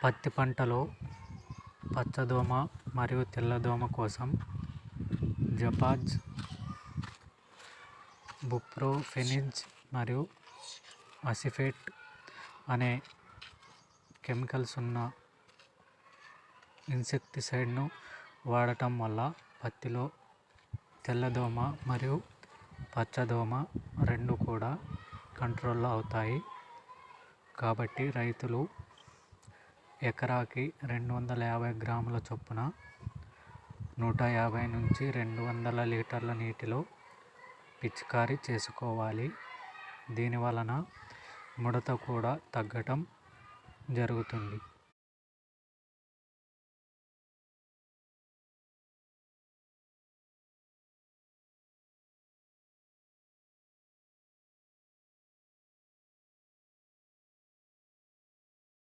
పత్తి పంటలో పచ్చదోమ మరియు తెల్లదోమ కోసం జపాజ్, బుప్రోఫెనిజ్ మరియు అసిఫేట్ అనే కెమికల్స్ ఉన్న ఇన్సెక్టిసైడ్ను వాడటం వల్ల పత్తిలో తెల్లదోమ మరియు పచ్చదోమ రెండు కూడా కంట్రోల్ అవుతాయి. కాబట్టి రైతులు ఎకరాకి 250 గ్రాముల చొప్పున 150 నుంచి 200 లీటర్ల నీటిలో పిచికారీ చేసుకోవాలి. దీని వలన ముడత కూడా తగ్గటం జరుగుతుంది.